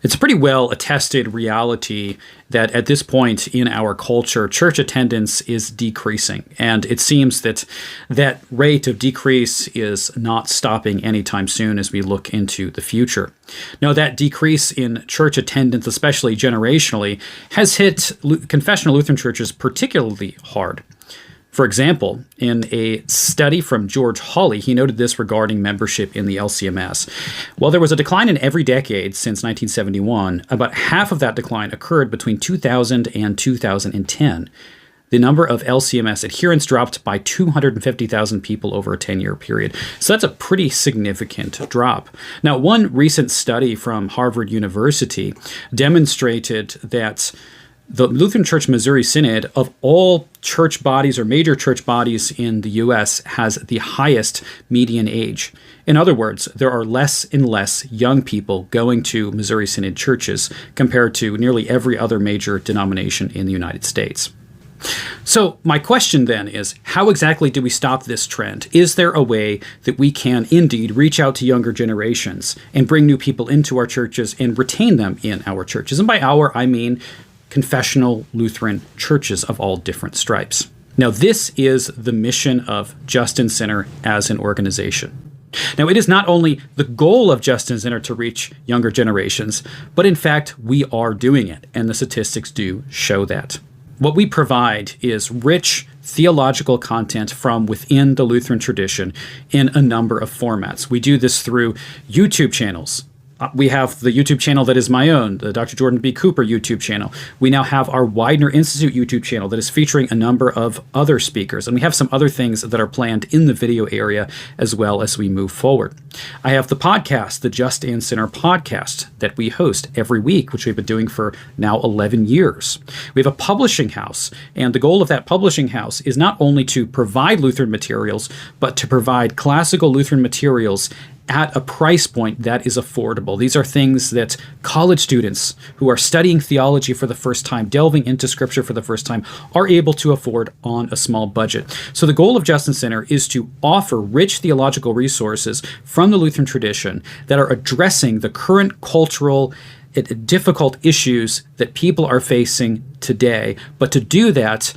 It's a pretty well attested reality that at this point in our culture, church attendance is decreasing. And it seems that that rate of decrease is not stopping anytime soon as we look into the future. Now, that decrease in church attendance, especially generationally, has hit confessional Lutheran churches particularly hard. For example, in a study from George Hawley, he noted this regarding membership in the LCMS. While there was a decline in every decade since 1971, about half of that decline occurred between 2000 and 2010. The number of LCMS adherents dropped by 250,000 people over a 10-year period. So that's a pretty significant drop. Now, one recent study from Harvard University demonstrated that the Lutheran Church Missouri Synod, of all church bodies or major church bodies in the U.S., has the highest median age. In other words, there are less and less young people going to Missouri Synod churches compared to nearly every other major denomination in the United States. So my question then is, how exactly do we stop this trend? Is there a way that we can indeed reach out to younger generations and bring new people into our churches and retain them in our churches? And by our, I mean confessional Lutheran churches of all different stripes. Now, this is the mission of Justin Center as an organization. Now, it is not only the goal of Justin Center to reach younger generations, but in fact, we are doing it, and the statistics do show that. What we provide is rich theological content from within the Lutheran tradition in a number of formats. We do this through YouTube channels. We have the YouTube channel that is my own, the Dr. Jordan B. Cooper YouTube channel. We now have our Widener Institute YouTube channel that is featuring a number of other speakers. And we have some other things that are planned in the video area as well as we move forward. I have the podcast, the Justin Center podcast, that we host every week, which we've been doing for now 11 years. We have a publishing house, and the goal of that publishing house is not only to provide Lutheran materials, but to provide classical Lutheran materials at a price point that is affordable. These are things that college students who are studying theology for the first time, delving into Scripture for the first time, are able to afford on a small budget. So the goal of Justin Center is to offer rich theological resources from the Lutheran tradition that are addressing the current cultural difficult issues that people are facing today, but to do that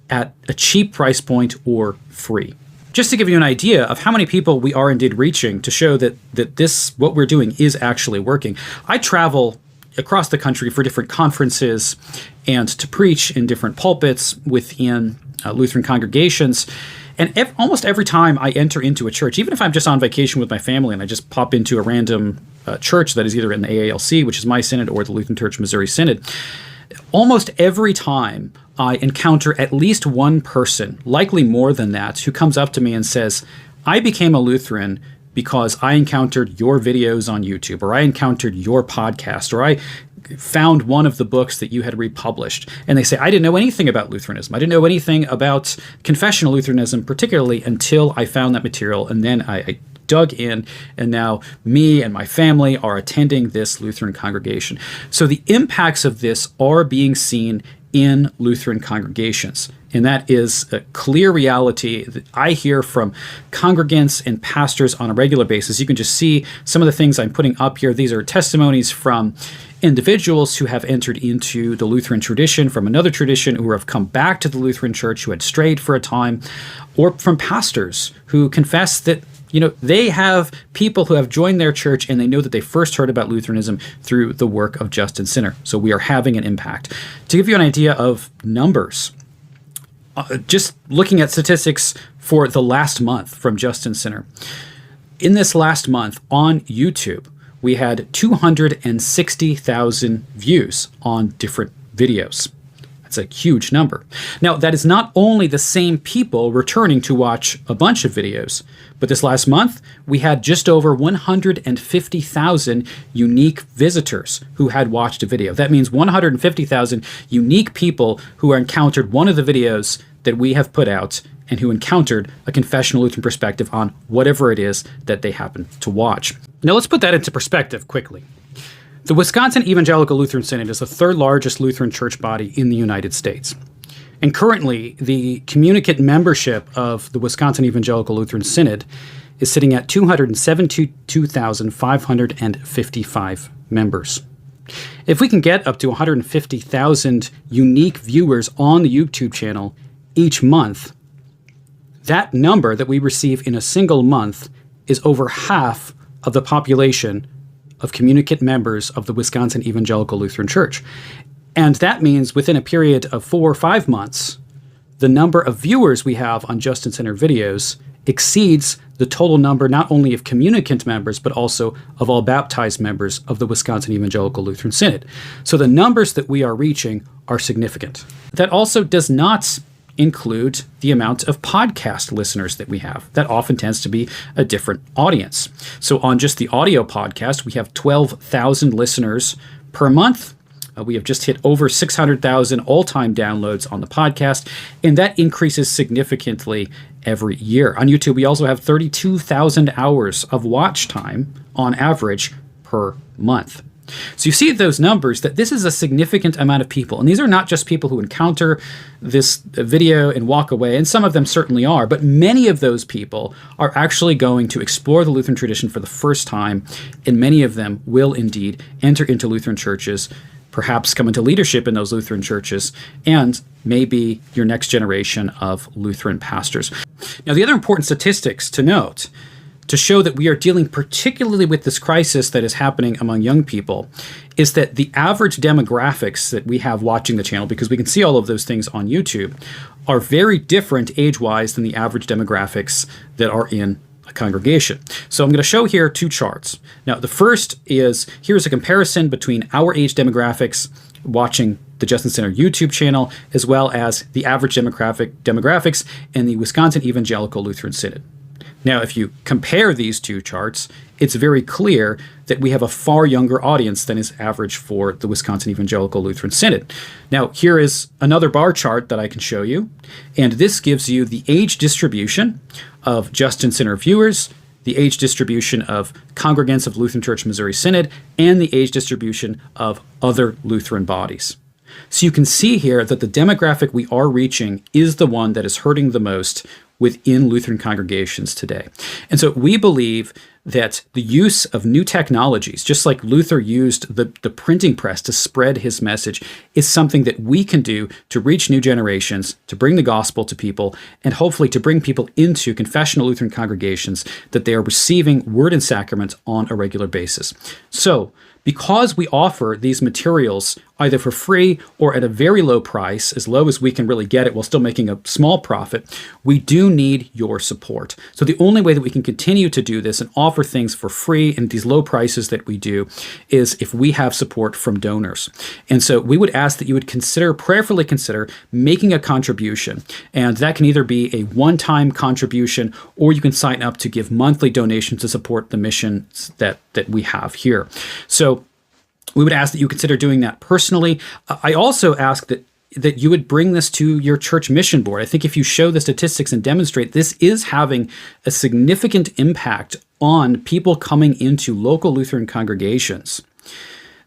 at a cheap price point or free. Just to give you an idea of how many people we are indeed reaching, to show that this, what we're doing, is actually working. I travel across the country for different conferences and to preach in different pulpits within Lutheran congregations. And almost every time I enter into a church, even if I'm just on vacation with my family and I just pop into a random church that is either in the AALC, which is my synod, or the Lutheran Church Missouri Synod, almost every time I encounter at least one person, likely more than that, who comes up to me and says, I became a Lutheran because I encountered your videos on YouTube, or I encountered your podcast, or I found one of the books that you had republished. And they say, I didn't know anything about Lutheranism. I didn't know anything about confessional Lutheranism, particularly until I found that material. And then I dug in, and now me and my family are attending this Lutheran congregation. So the impacts of this are being seen in Lutheran congregations. And that is a clear reality that I hear from congregants and pastors on a regular basis. You can just see some of the things I'm putting up here. These are testimonies from individuals who have entered into the Lutheran tradition from another tradition, who have come back to the Lutheran church, who had strayed for a time, or from pastors who confess that they have people who have joined their church and they know that they first heard about Lutheranism through the work of Justin Center. So we are having an impact. To give you an idea of numbers, just looking at statistics for the last month from Justin Center. In this last month on YouTube, we had 260,000 views on different videos. That's a huge number. Now, that is not only the same people returning to watch a bunch of videos, but this last month, we had just over 150,000 unique visitors who had watched a video. That means 150,000 unique people who encountered one of the videos that we have put out and who encountered a confessional Lutheran perspective on whatever it is that they happen to watch. Now, let's put that into perspective quickly. The Wisconsin Evangelical Lutheran Synod is the third largest Lutheran church body in the United States. And currently, the communicant membership of the Wisconsin Evangelical Lutheran Synod is sitting at 272,555 members. If we can get up to 150,000 unique viewers on the YouTube channel each month, that number that we receive in a single month is over half of the population of communicant members of the Wisconsin Evangelical Lutheran Church. And that means within a period of 4 or 5 months, the number of viewers we have on Justin Center videos exceeds the total number not only of communicant members, but also of all baptized members of the Wisconsin Evangelical Lutheran Synod. So the numbers that we are reaching are significant. That also does not include the amount of podcast listeners that we have. That often tends to be a different audience. So on just the audio podcast, we have 12,000 listeners per month. We have just hit over 600,000 all-time downloads on the podcast, and that increases significantly every year. On YouTube, we also have 32,000 hours of watch time on average per month. So you see those numbers, that this is a significant amount of people. And these are not just people who encounter this video and walk away, and some of them certainly are, but many of those people are actually going to explore the Lutheran tradition for the first time, and many of them will indeed enter into Lutheran churches, perhaps come into leadership in those Lutheran churches, and maybe your next generation of Lutheran pastors. Now, the other important statistics to note to show that we are dealing particularly with this crisis that is happening among young people is that the average demographics that we have watching the channel, because we can see all of those things on YouTube, are very different age-wise than the average demographics that are in a congregation. So I'm going to show here 2 charts. Now, the first is, here's a comparison between our age demographics watching the Justin Center YouTube channel, as well as the average demographics in the Wisconsin Evangelical Lutheran Synod. Now, if you compare these 2 charts, it's very clear that we have a far younger audience than is average for the Wisconsin Evangelical Lutheran Synod. Now, here is another bar chart that I can show you, and this gives you the age distribution of Justin Center viewers, the age distribution of congregants of Lutheran Church Missouri Synod, and the age distribution of other Lutheran bodies. So you can see here that the demographic we are reaching is the one that is hurting the most within Lutheran congregations today. And so we believe that the use of new technologies, just like Luther used the printing press to spread his message, is something that we can do to reach new generations, to bring the gospel to people, and hopefully to bring people into confessional Lutheran congregations that they are receiving word and sacrament on a regular basis. So, because we offer these materials either for free or at a very low price, as low as we can really get it while still making a small profit, we do need your support. So the only way that we can continue to do this and offer things for free and these low prices that we do is if we have support from donors. And so we would ask that you would prayerfully consider making a contribution. And that can either be a one-time contribution, or you can sign up to give monthly donations to support the missions that we have here. So we would ask that you consider doing that personally. I also ask that you would bring this to your church mission board. I think if you show the statistics and demonstrate this is having a significant impact on people coming into local Lutheran congregations,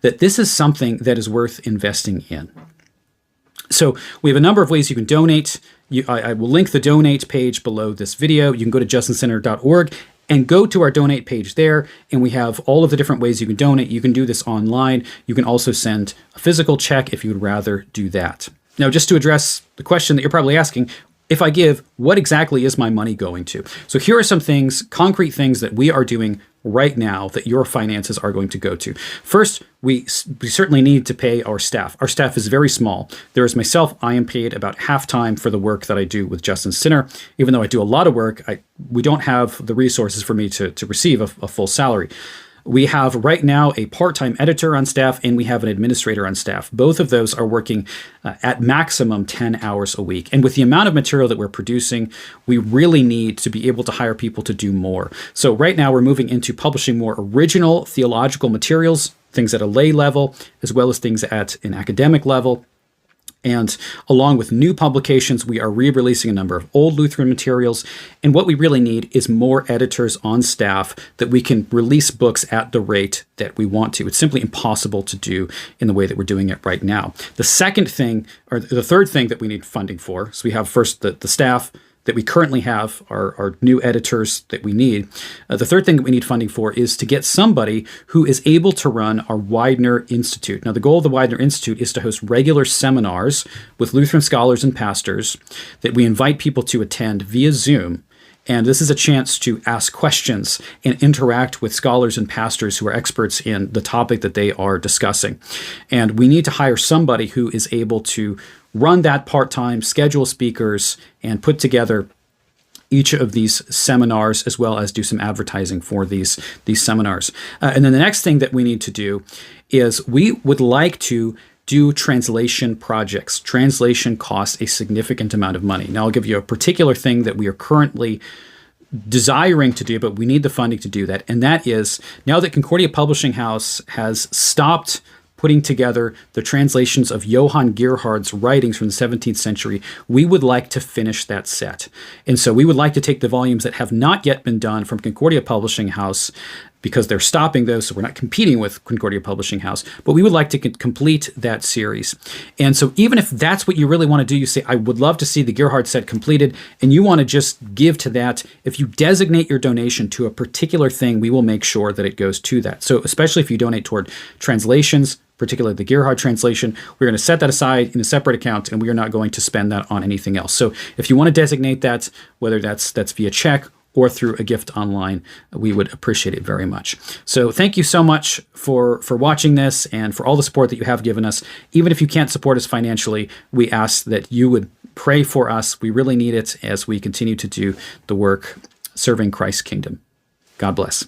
that this is something that is worth investing in. So we have a number of ways you can donate. I will link the donate page below this video. You can go to justincenter.org and go to our donate page there, and we have all of the different ways you can donate. You can do this online. You can also send a physical check if you would rather do that. Now, just to address the question that you're probably asking, if I give, what exactly is my money going to? So here are some things, concrete things that we are doing right now that your finances are going to go to. First, we certainly need to pay our staff. Our staff is very small. There is myself. I am paid about half-time for the work that I do with Justin Center. Even though I do a lot of work, we don't have the resources for me to receive a full salary. We have right now a part-time editor on staff, and we have an administrator on staff. Both of those are working at maximum 10 hours a week. And with the amount of material that we're producing, we really need to be able to hire people to do more. So right now we're moving into publishing more original theological materials, things at a lay level, as well as things at an academic level. And along with new publications, we are re-releasing a number of old Lutheran materials. And what we really need is more editors on staff that we can release books at the rate that we want to. It's simply impossible to do in the way that we're doing it right now. The second thing, or the third thing that we need funding for, so we have first the staff, that we currently have, our new editors that we need. The third thing that we need funding for is to get somebody who is able to run our Widener Institute. Now, the goal of the Widener Institute is to host regular seminars with Lutheran scholars and pastors that we invite people to attend via Zoom. And this is a chance to ask questions and interact with scholars and pastors who are experts in the topic that they are discussing. And we need to hire somebody who is able to run that part-time, schedule speakers, and put together each of these seminars, as well as do some advertising for these seminars. And then the next thing that we need to do is we would like to do translation projects. Translation costs a significant amount of money. Now, I'll give you a particular thing that we are currently desiring to do, but we need the funding to do that. And that is, now that Concordia Publishing House has stopped putting together the translations of Johann Gerhard's writings from the 17th century, we would like to finish that set. And so we would like to take the volumes that have not yet been done from Concordia Publishing House, because they're stopping those, so we're not competing with Concordia Publishing House, but we would like to complete that series. And so even if that's what you really want to do, you say, I would love to see the Gerhard set completed, and you want to just give to that, if you designate your donation to a particular thing, we will make sure that it goes to that. So especially if you donate toward translations, particularly the Gerhard translation, we're going to set that aside in a separate account, and we are not going to spend that on anything else. So if you want to designate that, whether that's via check or through a gift online, we would appreciate it very much. So thank you so much for watching this and for all the support that you have given us. Even if you can't support us financially, we ask that you would pray for us. We really need it as we continue to do the work serving Christ's kingdom. God bless.